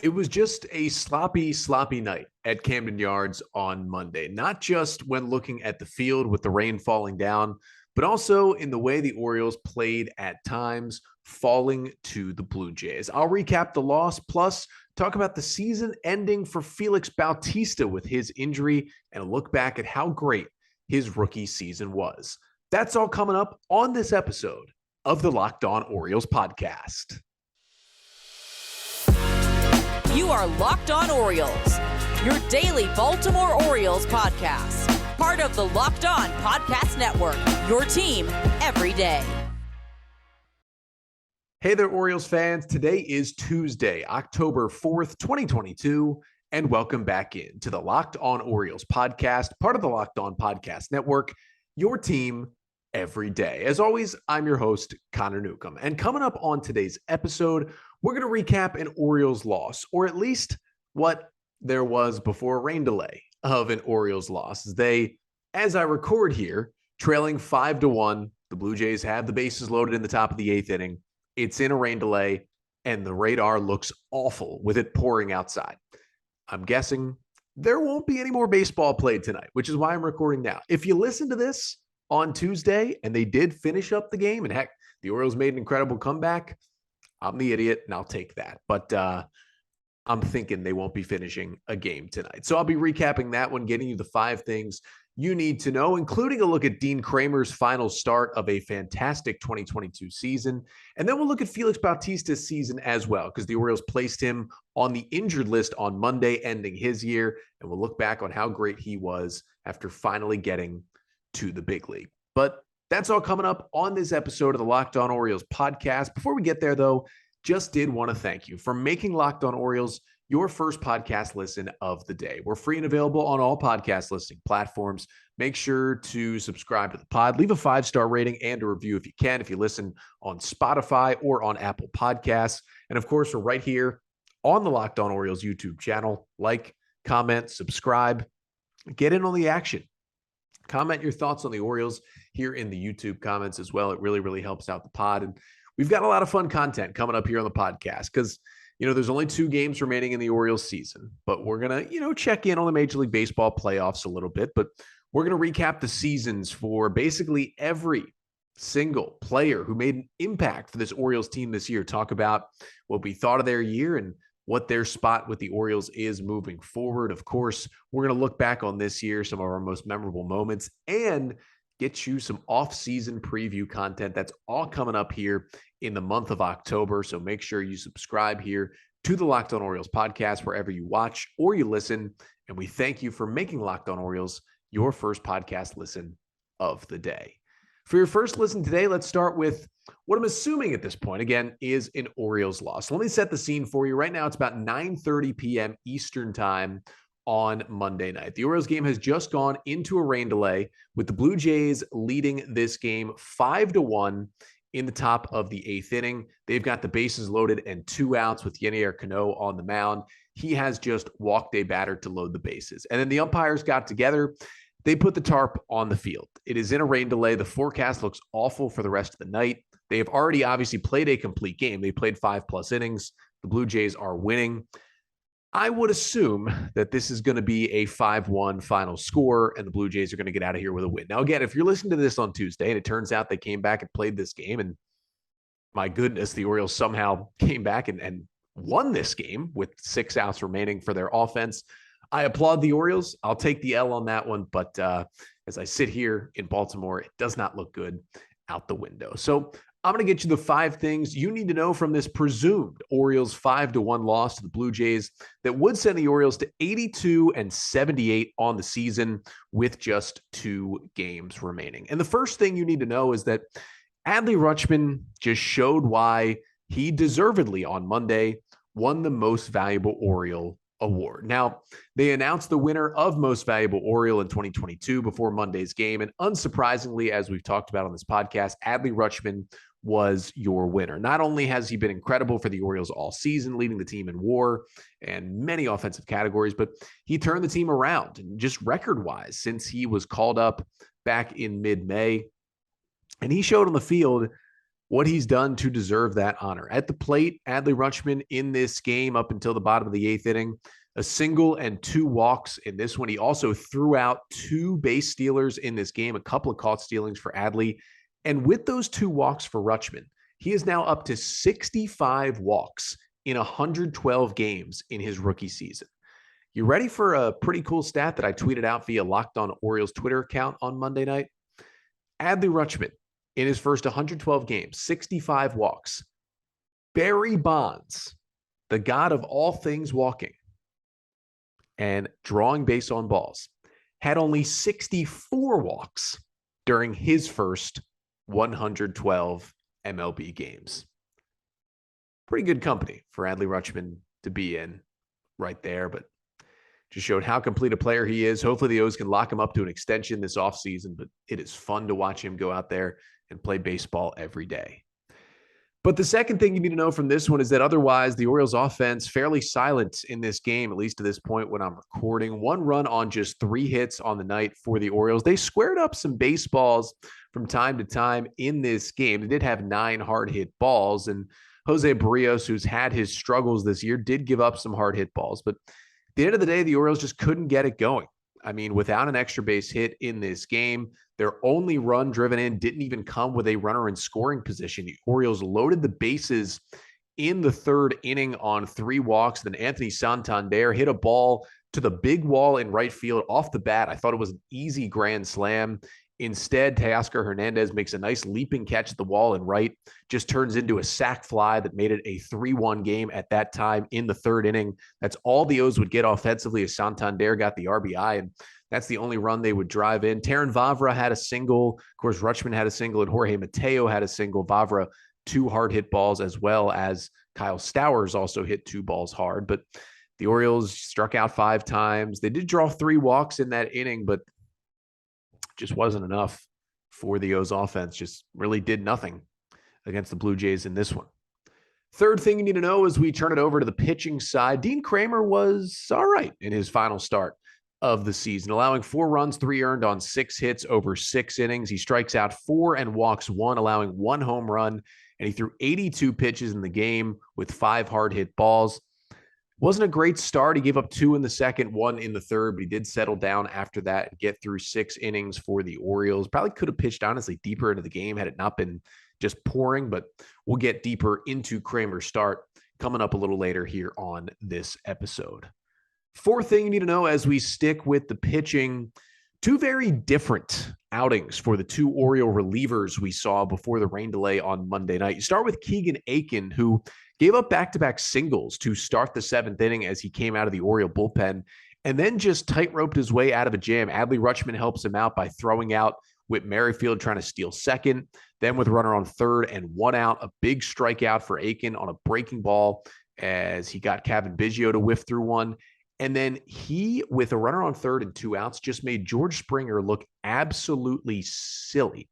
It was just a sloppy, sloppy night at Camden Yards on Monday, not just when looking at the field with the rain falling down, but also in the way the Orioles played at times, falling to the Blue Jays. I'll recap the loss, plus talk about the season ending for Félix Bautista with his injury and a look back at how great his rookie season was. That's all coming up on this episode of the Locked On Orioles podcast. You are Locked On Orioles, your daily Baltimore Orioles podcast. Part of the Locked On Podcast Network, your team every day. Hey there, Orioles fans. Today is Tuesday, October 4th, 2022, and welcome back in to the Locked On Orioles podcast, part of the Locked On Podcast Network, your team every day. As always, I'm your host, Connor Newcomb, and coming up on today's episode, we're going to recap an Orioles loss, or at least what there was before a rain delay of an Orioles loss. They, as I record here, trailing 5-1. The Blue Jays have the bases loaded in the top of the eighth inning. It's in a rain delay, and the radar looks awful with it pouring outside. I'm guessing there won't be any more baseball played tonight, which is why I'm recording now. If you listen to this on Tuesday and they did finish up the game, and heck, the Orioles made an incredible comeback, I'm the idiot, and I'll take that. But I'm thinking they won't be finishing a game tonight. So I'll be recapping that one, getting you the 5 things you need to know, including a look at Dean Kremer's final start of a fantastic 2022 season. And then we'll look at Félix Bautista's season as well, because the Orioles placed him on the injured list on Monday, ending his year. And we'll look back on how great he was after finally getting to the big league. But that's all coming up on this episode of the Locked On Orioles podcast. Before we get there, though, just did want to thank you for making Locked On Orioles your first podcast listen of the day. We're free and available on all podcast listening platforms. Make sure to subscribe to the pod. Leave a 5-star rating and a review if you can, if you listen on Spotify or on Apple Podcasts. And of course, we're right here on the Locked On Orioles YouTube channel. Like, comment, subscribe, get in on the action. Comment your thoughts on the Orioles here in the YouTube comments as well. It really, really helps out the pod. And we've got a lot of fun content coming up here on the podcast because, there's only 2 games remaining in the Orioles season, but we're going to, check in on the Major League Baseball playoffs a little bit, but we're going to recap the seasons for basically every single player who made an impact for this Orioles team this year. Talk about what we thought of their year and what their spot with the Orioles is moving forward. Of course, we're going to look back on this year, some of our most memorable moments, and get you some off-season preview content. That's all coming up here in the month of October. So make sure you subscribe here to the Locked On Orioles podcast, wherever you watch or you listen. And we thank you for making Locked On Orioles your first podcast listen of the day. For your first listen today, let's start with what I'm assuming at this point, again, is an Orioles loss. Let me set the scene for you. Right now, it's about 9:30 p.m. Eastern time on Monday night. The Orioles game has just gone into a rain delay, with the Blue Jays leading this game 5-1 in the top of the 8th inning. They've got the bases loaded and 2 outs with Yennier Cano on the mound. He has just walked a batter to load the bases. And then the umpires got together. They put the tarp on the field. It is in a rain delay. The forecast looks awful for the rest of the night. They have already obviously played a complete game. They played 5+ innings. The Blue Jays are winning. I would assume that this is going to be a 5-1 final score, and the Blue Jays are going to get out of here with a win. Now, again, if you're listening to this on Tuesday and it turns out they came back and played this game, and my goodness, the Orioles somehow came back and won this game with 6 outs remaining for their offense, I applaud the Orioles. I'll take the L on that one, but as I sit here in Baltimore, it does not look good out the window. So I'm going to get you the 5 things you need to know from this presumed Orioles 5-1 loss to the Blue Jays that would send the Orioles to 82-78 on the season with just 2 games remaining. And the first thing you need to know is that Adley Rutschman just showed why he deservedly on Monday won the Most Valuable Oriole award. Now, they announced the winner of Most Valuable Oriole in 2022 before Monday's game. And unsurprisingly, as we've talked about on this podcast, Adley Rutschman was your winner. Not only has he been incredible for the Orioles all season, leading the team in WAR and many offensive categories, but he turned the team around, and just record-wise since he was called up back in mid-May. And he showed on the field what he's done to deserve that honor. At the plate, Adley Rutschman in this game up until the bottom of the 8th inning, a single and 2 walks in this one. He also threw out 2 base stealers in this game, a couple of caught stealings for Adley. And with those 2 walks for Rutschman, he is now up to 65 walks in 112 games in his rookie season. You ready for a pretty cool stat that I tweeted out via Locked On Orioles Twitter account on Monday night? Adley Rutschman, in his first 112 games, 65 walks. Barry Bonds, the god of all things walking and drawing base on balls, had only 64 walks during his first 112 MLB games. Pretty good company for Adley Rutschman to be in right there, but just showed how complete a player he is. Hopefully the O's can lock him up to an extension this offseason, but it is fun to watch him go out there and play baseball every day. But the second thing you need to know from this one is that otherwise the Orioles offense fairly silent in this game, at least to this point when I'm recording. 1 run on just 3 hits on the night for the Orioles. They squared up some baseballs from time to time in this game. They did have 9 hard hit balls, and Jose Barrios, who's had his struggles this year, did give up some hard hit balls. But at the end of the day, the Orioles just couldn't get it going. I mean, without an extra base hit in this game, their only run driven in didn't even come with a runner in scoring position. The Orioles loaded the bases in the 3rd inning on 3 walks. Then Anthony Santander hit a ball to the big wall in right field off the bat. I thought it was an easy grand slam. Instead, Teoscar Hernandez makes a nice leaping catch at the wall and right, just turns into a sac fly that made it a 3-1 game at that time in the 3rd inning. That's all the O's would get offensively as Santander got the RBI, and that's the only run they would drive in. Terrin Vavra had a single. Of course, Rutschman had a single, and Jorge Mateo had a single. Vavra, 2 hard hit balls, as well as Kyle Stowers also hit 2 balls hard. But the Orioles struck out 5 times. They did draw 3 walks in that inning, but just wasn't enough for the O's offense. Just really did nothing against the Blue Jays in this one. Third thing you need to know as we turn it over to the pitching side, Dean Kremer was all right in his final start of the season, allowing 4 runs, 3 earned on 6 hits over 6 innings. He strikes out 4 and walks 1, allowing 1 home run, and he threw 82 pitches in the game with 5 hard hit balls. Wasn't a great start. He gave up 2 in the second, 1 in the third, but he did settle down after that and get through 6 innings for the Orioles. Probably could have pitched, honestly, deeper into the game had it not been just pouring, but we'll get deeper into Kremer's start coming up a little later here on this episode. Fourth thing you need to know as we stick with the pitching, 2 very different outings for the 2 Oriole relievers we saw before the rain delay on Monday night. You start with Keegan Akin, who gave up back-to-back singles to start the 7th inning as he came out of the Oriole bullpen, and then just tight-roped his way out of a jam. Adley Rutschman helps him out by throwing out Whit Merrifield, trying to steal second. Then with runner on 3rd and 1 out, a big strikeout for Akin on a breaking ball as he got Kevin Biggio to whiff through one. And then he, with a runner on 3rd and 2 outs, just made George Springer look absolutely silly.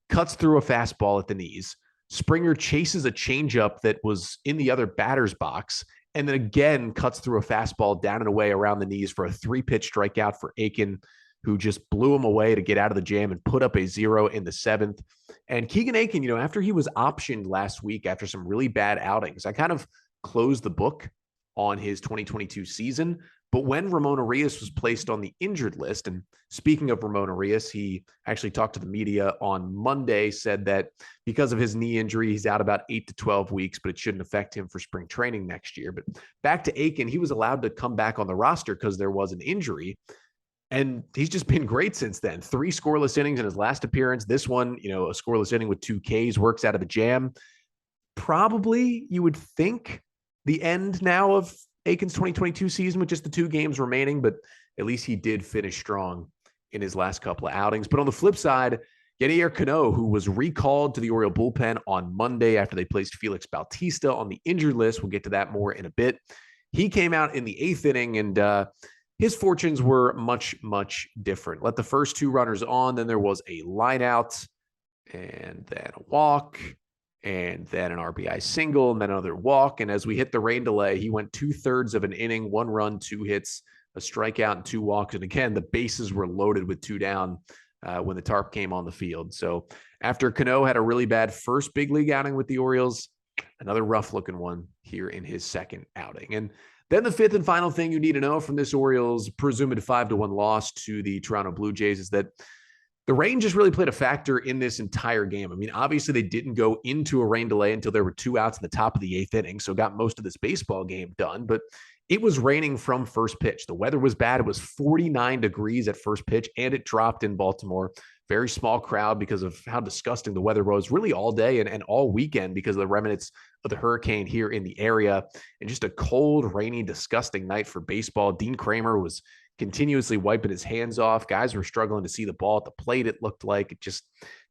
Cuts through a fastball at the knees. Springer chases a changeup that was in the other batter's box, and then again cuts through a fastball down and away around the knees for a 3-pitch strikeout for Akin, who just blew him away to get out of the jam and put up a 0 in the 7th. And Keegan Akin, after he was optioned last week after some really bad outings, I kind of closed the book on his 2022 season. But when Ramon Arias was placed on the injured list, and speaking of Ramon Arias, he actually talked to the media on Monday, said that because of his knee injury, he's out about 8 to 12 weeks, but it shouldn't affect him for spring training next year. But back to Akin, he was allowed to come back on the roster because there was an injury. And he's just been great since then. 3 scoreless innings in his last appearance. This one, a scoreless inning with 2 Ks, works out of the jam. Probably, you would think, the end now of Akin's 2022 season with just the 2 games remaining, but at least he did finish strong in his last couple of outings. But on the flip side, Yadier Cano, who was recalled to the Oriole bullpen on Monday after they placed Félix Bautista on the injured list, we'll get to that more in a bit. He came out in the 8th inning, and his fortunes were much, much different. Let the first 2 runners on, then there was a line out, and then a walk, and then an RBI single, and then another walk. And as we hit the rain delay, he went 2/3 of an inning, 1 run, 2 hits, a strikeout, and 2 walks. And again, the bases were loaded with 2 down when the tarp came on the field. So after Cano had a really bad first big league outing with the Orioles, another rough looking one here in his second outing. And then the fifth and final thing you need to know from this Orioles presumed 5-1 loss to the Toronto Blue Jays is that the rain just really played a factor in this entire game. I mean, obviously they didn't go into a rain delay until there were 2 outs in the top of the 8th inning, so got most of this baseball game done, but it was raining from first pitch. The weather was bad. It was 49 degrees at first pitch, and it dropped in Baltimore. Very small crowd because of how disgusting the weather was really all day and all weekend because of the remnants of the hurricane here in the area. And just a cold, rainy, disgusting night for baseball. Dean Kremer was continuously wiping his hands off. Guys were struggling to see the ball at the plate, it looked like. It just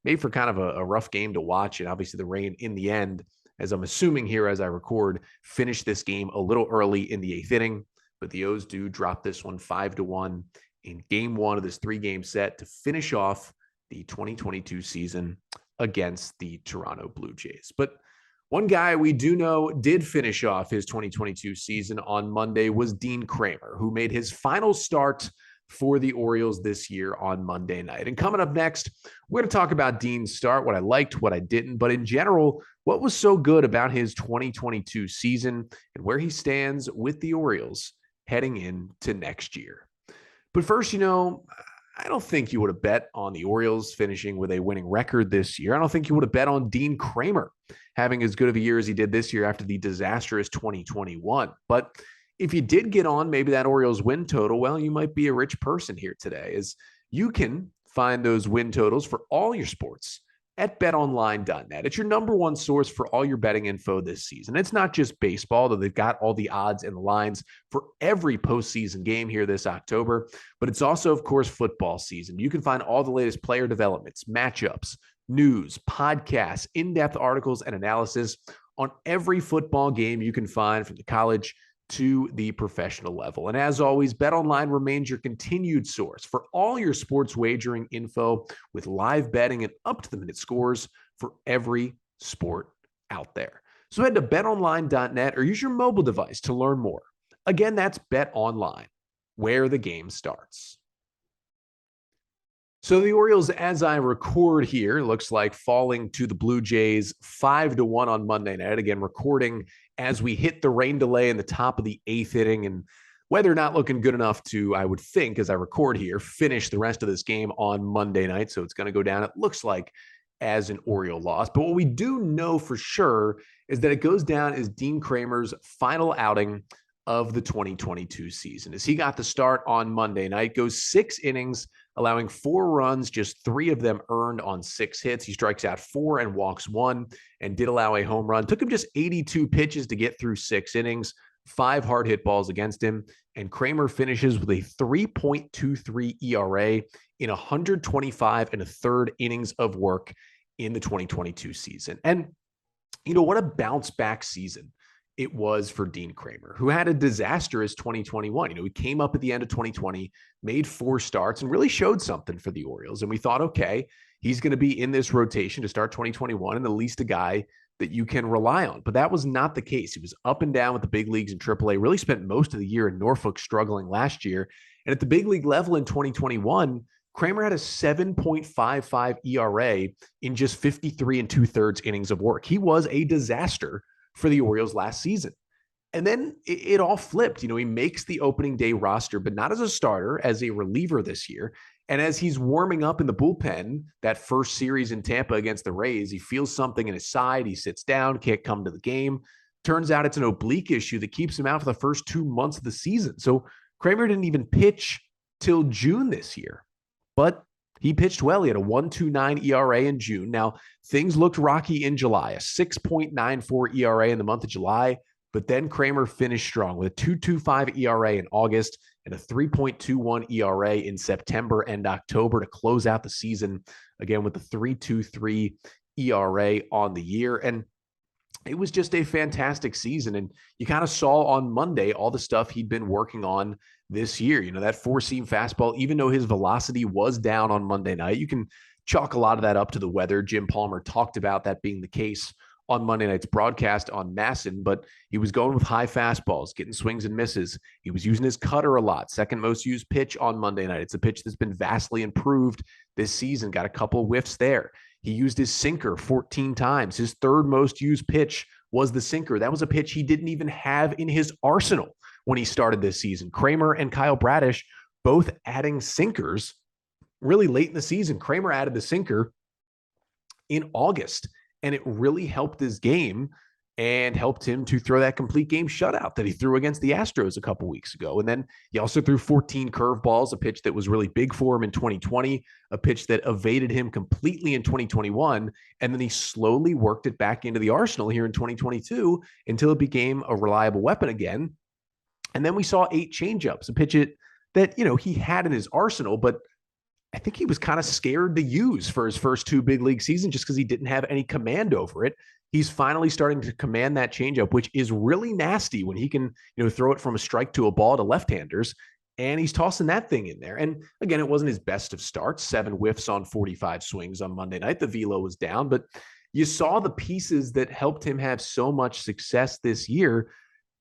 made for kind of a rough game to watch. And obviously the rain in the end, as I'm assuming here as I record, finished this game a little early in the 8th inning. But the O's do drop this one 5-1 in game 1 of this 3-game set to finish off the 2022 season against the Toronto Blue Jays. But one guy we do know did finish off his 2022 season on Monday was Dean Kremer, who made his final start for the Orioles this year on Monday night. And coming up next, we're going to talk about Dean's start, what I liked, what I didn't, but in general, what was so good about his 2022 season and where he stands with the Orioles heading into next year. But first, I don't think you would have bet on the Orioles finishing with a winning record this year. I don't think you would have bet on Dean Kremer having as good of a year as he did this year after the disastrous 2021. But if you did get on maybe that Orioles win total, well, you might be a rich person here today, as you can find those win totals for all your sports at betonline.net. It's your number one source for all your betting info this season. It's not just baseball, though they've got all the odds and the lines for every postseason game here this October, but it's also, of course, football season. You can find all the latest player developments, matchups, news, podcasts, in-depth articles, and analysis on every football game you can find from the college to the professional level. And as always, BetOnline remains your continued source for all your sports wagering info with live betting and up-to-the-minute scores for every sport out there. So head to betonline.net or use your mobile device to learn more. Again, that's BetOnline, where the game starts. So the Orioles, as I record here, looks like falling to the Blue Jays 5-1 on Monday night. Again, recording as we hit the rain delay in the top of the 8th inning, and weather not looking good enough to, I would think, as I record here, finish the rest of this game on Monday night. So it's going to go down, it looks like, as an Oriole loss. But what we do know for sure is that it goes down as Dean Kremer's final outing of the 2022 season, as he got the start on Monday night, goes 6 innings, allowing 4 runs, just 3 of them earned on 6 hits. He strikes out 4 and walks 1 and did allow a home run. Took him just 82 pitches to get through 6 innings, 5 hard hit balls against him. And Kremer finishes with a 3.23 ERA in 125 and a third innings of work in the 2022 season. And, what a bounce back season it was for Dean Kremer, who had a disastrous 2021. He came up at the end of 2020, made 4 starts, and really showed something for the Orioles. And we thought, okay, he's going to be in this rotation to start 2021 and at least a guy that you can rely on. But that was not the case. He was up and down with the big leagues in AAA, really spent most of the year in Norfolk struggling last year. And at the big league level in 2021, Kremer had a 7.55 ERA in just 53 2/3 innings of work. He was a disaster for the Orioles last season. And then it all flipped. He makes the opening day roster, but not as a starter, as a reliever this year. And as he's warming up in the bullpen, that first series in Tampa against the Rays, he feels something in his side. He sits down, can't come to the game. Turns out it's an oblique issue that keeps him out for the first 2 months of the season. So Kremer didn't even pitch till June this year, but he pitched well. He had a 1.29 ERA in June. Now, things looked rocky in July, a 6.94 ERA in the month of July, but then Kremer finished strong with a 2.25 ERA in August and a 3.21 ERA in September and October to close out the season, again with the 3.23 ERA on the year. And it was just a fantastic season. And you kind of saw on Monday all the stuff he'd been working on this year. That 4-seam fastball, even though his velocity was down on Monday night, you can chalk a lot of that up to the weather. Jim Palmer talked about that being the case on Monday night's broadcast on MASN, but he was going with high fastballs, getting swings and misses. He was using his cutter a lot, second most used pitch on Monday night. It's a pitch that's been vastly improved this season, got a couple of whiffs there. He used his sinker 14 times. His third most used pitch was the sinker. That was a pitch he didn't even have in his arsenal when he started this season. Kremer and Kyle Bradish both adding sinkers really late in the season. Kremer added the sinker in August, and it really helped his game and helped him to throw that complete game shutout that he threw against the Astros a couple weeks ago. And then he also threw 14 curveballs, a pitch that was really big for him in 2020, a pitch that evaded him completely in 2021. And then he slowly worked it back into the arsenal here in 2022 until it became a reliable weapon again. And then we saw 8 changeups, a pitch that, he had in his arsenal, but I think he was kind of scared to use for his first 2 big league seasons just because he didn't have any command over it. He's finally starting to command that changeup, which is really nasty when he can, throw it from a strike to a ball to left-handers. And he's tossing that thing in there. And again, it wasn't his best of starts, 7 whiffs on 45 swings on Monday night. The velo was down, but you saw the pieces that helped him have so much success this year.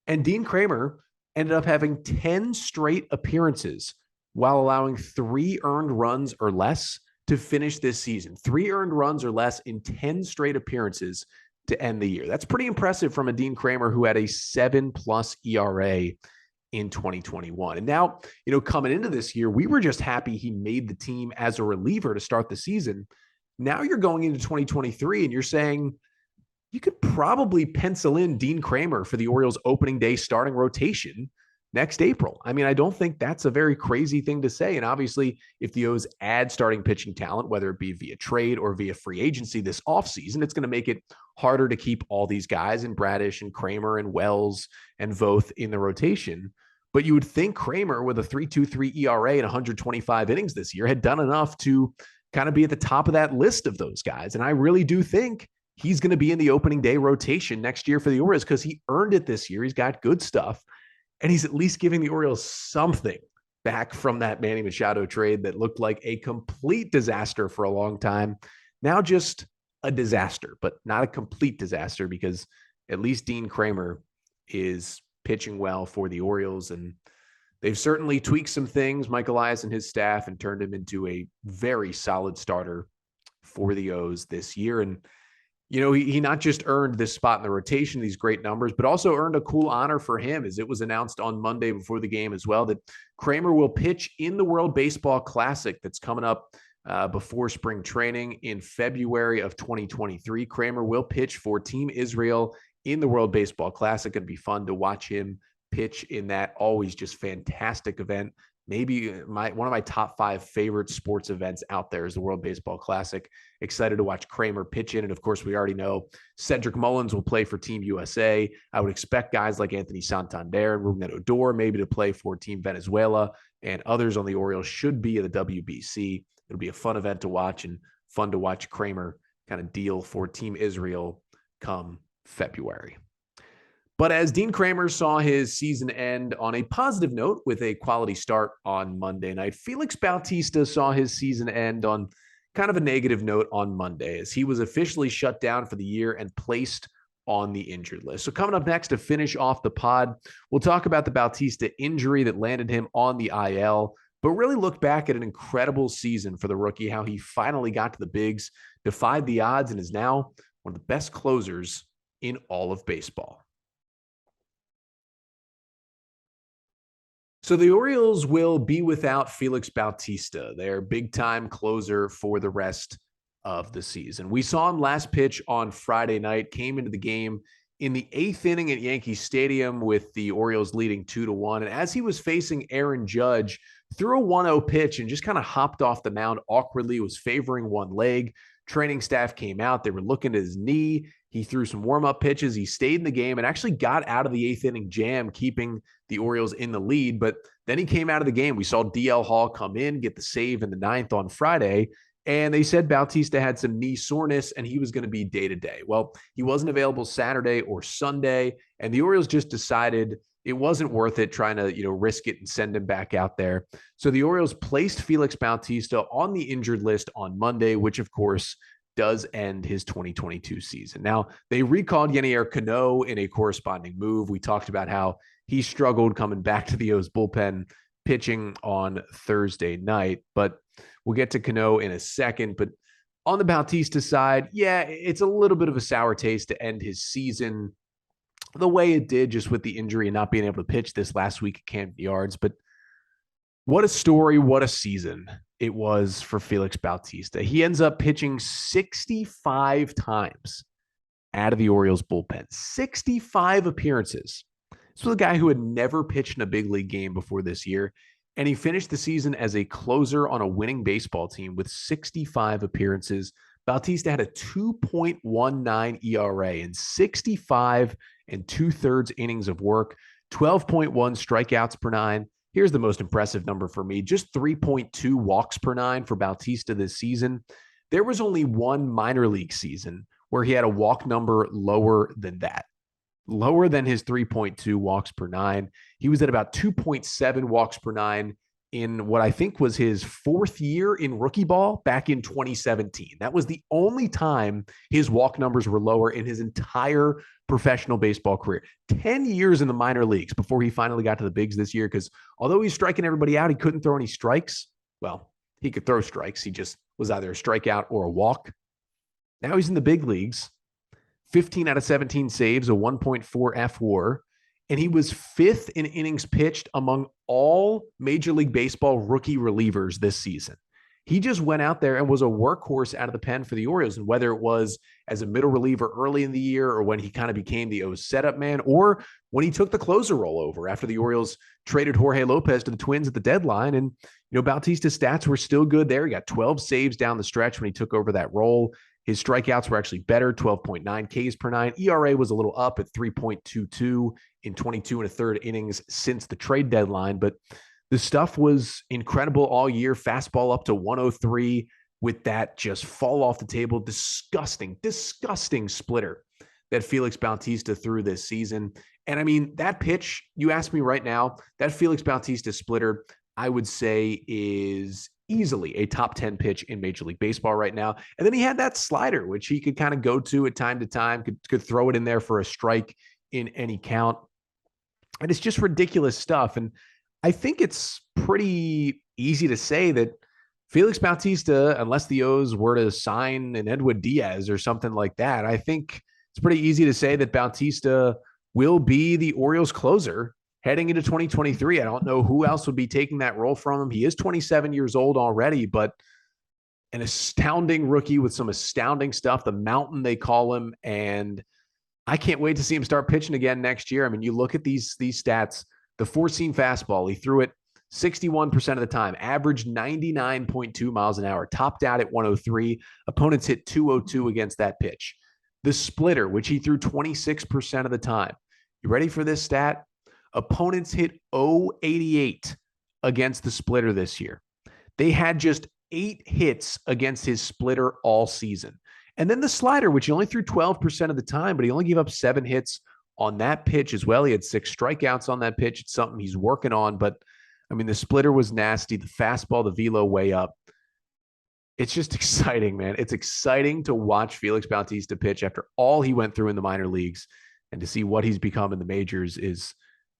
And Dean Kremer ended up having 10 straight appearances while allowing 3 earned runs or less to finish this season. 3 earned runs or less in 10 straight appearances to end the year. That's pretty impressive from a Dean Kremer who had a 7+ ERA in 2021. And now, coming into this year, we were just happy he made the team as a reliever to start the season. Now you're going into 2023 and you're saying you could probably pencil in Dean Kremer for the Orioles opening day starting rotation next April. I mean, I don't think that's a very crazy thing to say. And obviously, if the O's add starting pitching talent, whether it be via trade or via free agency this offseason, it's going to make it harder to keep all these guys and Bradish and Kremer and Wells and Voth in the rotation. But you would think Kremer with a 3.23 ERA and 125 innings this year had done enough to kind of be at the top of that list of those guys. And I really do think he's going to be in the opening day rotation next year for the Orioles because he earned it this year. He's got good stuff. And he's at least giving the Orioles something back from that Manny Machado trade that looked like a complete disaster for a long time. Now just a disaster, but not a complete disaster because at least Dean Kremer is pitching well for the Orioles. And they've certainly tweaked some things, Mike Elias and his staff, and turned him into a very solid starter for the O's this year. And he not just earned this spot in the rotation, these great numbers, but also earned a cool honor for him as it was announced on Monday before the game as well that Kremer will pitch in the World Baseball Classic that's coming up before spring training in February of 2023. Kremer will pitch for Team Israel in the World Baseball Classic. It'd be fun to watch him pitch in that always just fantastic event. Maybe one of my top 5 favorite sports events out there is the World Baseball Classic. Excited to watch Kremer pitch in. And of course, we already know Cedric Mullins will play for Team USA. I would expect guys like Anthony Santander and Ruben Odor maybe to play for Team Venezuela, and others on the Orioles should be at the WBC. It'll be a fun event to watch and fun to watch Kremer kind of deal for Team Israel come February. But as Dean Kremer saw his season end on a positive note with a quality start on Monday night, Félix Bautista saw his season end on kind of a negative note on Monday as he was officially shut down for the year and placed on the injured list. So coming up next to finish off the pod, we'll talk about the Bautista injury that landed him on the IL, but really look back at an incredible season for the rookie, how he finally got to the bigs, defied the odds, and is now one of the best closers in all of baseball. So the Orioles will be without Félix Bautista, their big-time closer for the rest of the season. We saw him last pitch on Friday night, came into the game in the 8th inning at Yankee Stadium with the Orioles leading 2-1. And as he was facing Aaron Judge, threw a 1-0 pitch and just kind of hopped off the mound awkwardly, was favoring one leg. Training staff came out. They were looking at his knee. He threw some warm-up pitches. He stayed in the game and actually got out of the 8th inning jam, keeping the Orioles in the lead. But then he came out of the game. We saw DL Hall come in, get the save in the 9th on Friday, and they said Bautista had some knee soreness and he was going to be day-to-day. Well, he wasn't available Saturday or Sunday, and the Orioles just decided it wasn't worth it trying to, risk it and send him back out there. So the Orioles placed Félix Bautista on the injured list on Monday, which of course does end his 2022 season. Now, they recalled Yennier Cano in a corresponding move. We talked about how he struggled coming back to the O's bullpen pitching on Thursday night, but we'll get to Cano in a second. But on the Bautista side, yeah, it's a little bit of a sour taste to end his season the way it did, just with the injury and not being able to pitch this last week at Camden Yards. But what a story, what a season it was for Félix Bautista. He ends up pitching 65 times out of the Orioles bullpen, 65 appearances. This was a guy who had never pitched in a big league game before this year, and he finished the season as a closer on a winning baseball team with 65 appearances. Bautista had a 2.19 ERA in 65 and 2/3 innings of work, 12.1 strikeouts per nine. Here's the most impressive number for me, just 3.2 walks per nine for Bautista this season. There was only one minor league season where he had a walk number lower than that, lower than his 3.2 walks per nine. He was at about 2.7 walks per nine in what I think was his fourth year in rookie ball back in 2017. That was the only time his walk numbers were lower in his entire professional baseball career. 10 years in the minor leagues before he finally got to the bigs this year, because although he's striking everybody out, he couldn't throw any strikes. Well, he could throw strikes. He just was either a strikeout or a walk. Now he's in the big leagues, 15 out of 17 saves, a 1.4 FWAR, and he was fifth in innings pitched among all Major League Baseball rookie relievers this season. He just went out there and was a workhorse out of the pen for the Orioles. And whether it was as a middle reliever early in the year, or when he kind of became the O's setup man, or when he took the closer role over after the Orioles traded Jorge Lopez to the Twins at the deadline. And, Bautista's stats were still good there. He got 12 saves down the stretch when he took over that role. His strikeouts were actually better, 12.9 Ks per nine. ERA was a little up at 3.22 in 22 and a third innings since the trade deadline. But the stuff was incredible all year. Fastball up to 103 with that just fall off the table. Disgusting splitter that Félix Bautista threw this season. And I mean, that pitch, you ask me right now, that Félix Bautista splitter, I would say is easily a top 10 pitch in Major League Baseball right now. And then he had that slider, which he could kind of go to at time to time, could throw it in there for a strike in any count. And it's just ridiculous stuff. And I think it's pretty easy to say that Félix Bautista, unless the O's were to sign an Edwin Diaz or something like that, I think it's pretty easy to say that Bautista will be the Orioles closer heading into 2023. I don't know who else would be taking that role from him. He is 27 years old already, but an astounding rookie with some astounding stuff, the mountain they call him. And I can't wait to see him start pitching again next year. I mean, you look at these stats, the four-seam fastball, he threw it 61% of the time, averaged 99.2 miles an hour, topped out at 103. Opponents hit 202 against that pitch. The splitter, which he threw 26% of the time. You ready for this stat? Opponents hit 088 against the splitter this year. They had just 8 hits against his splitter all season. And then the slider, which he only threw 12% of the time, but he only gave up 7 hits on that pitch as well. He had 6 strikeouts on that pitch. It's something he's working on. But, I mean, the splitter was nasty. The fastball, the velo way up. It's just exciting, man. It's exciting to watch Félix Bautista pitch after all he went through in the minor leagues, and to see what he's become in the majors is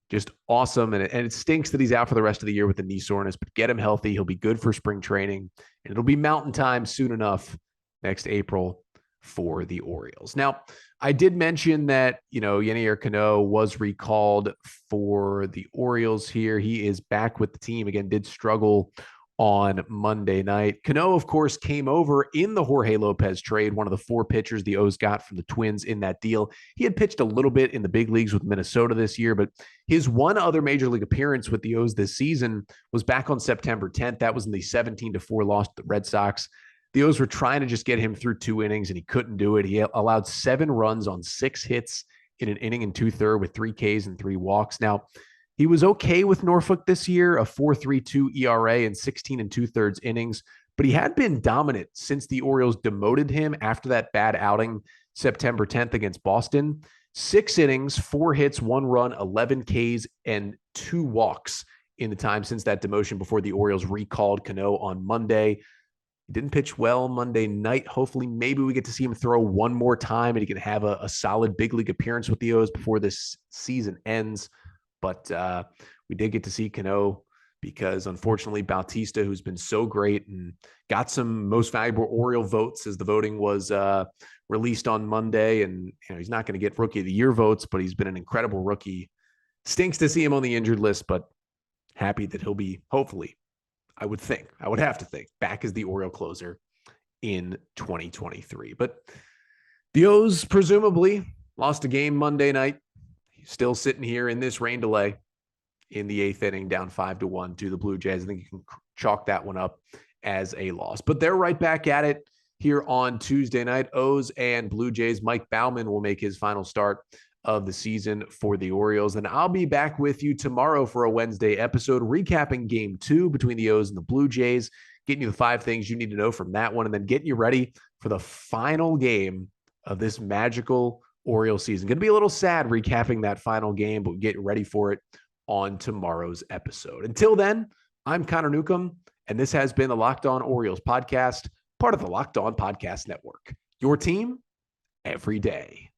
just awesome. And it stinks that he's out for the rest of the year with the knee soreness, but get him healthy. He'll be good for spring training, and it'll be mountain time soon enough next April for the Orioles. Now, I did mention that, Yennier Cano was recalled for the Orioles here. He is back with the team again, did struggle on Monday night. Cano, of course, came over in the Jorge Lopez trade, one of the 4 pitchers the O's got from the Twins in that deal. He had pitched a little bit in the big leagues with Minnesota this year, but his one other major league appearance with the O's this season was back on September 10th. That was in the 17-4 loss to the Red Sox. The O's were trying to just get him through 2 innings, and he couldn't do it. He allowed 7 runs on 6 hits in an inning and 2/3 with 3 Ks and 3 walks. Now, he was okay with Norfolk this year, a 4.32 ERA and 16 2/3 innings, but he had been dominant since the Orioles demoted him after that bad outing September 10th against Boston. 6 innings, 4 hits, 1 run, 11 Ks, and 2 walks in the time since that demotion before the Orioles recalled Cano on Monday. He didn't pitch well Monday night. Hopefully, maybe we get to see him throw one more time and he can have a solid big league appearance with the O's before this season ends. But we did get to see Cano because, unfortunately, Bautista, who's been so great and got some most valuable Oriole votes as the voting was released on Monday. And he's not going to get Rookie of the Year votes, but he's been an incredible rookie. Stinks to see him on the injured list, but happy that he'll be, hopefully, I would have to think, back as the Oriole closer in 2023. But the O's presumably lost a game Monday night. He's still sitting here in this rain delay in the 8th inning, down 5-1 to the Blue Jays. I think you can chalk that one up as a loss. But they're right back at it here on Tuesday night. O's and Blue Jays. Mike Baumann will make his final start of the season for the Orioles. And I'll be back with you tomorrow for a Wednesday episode recapping game 2 between the O's and the Blue Jays, getting you the 5 things you need to know from that one, and then getting you ready for the final game of this magical Oriole season. Going to be a little sad recapping that final game, but get ready for it on tomorrow's episode. Until then, I'm Connor Newcomb, and this has been the Locked On Orioles podcast, part of the Locked On Podcast Network. Your team every day.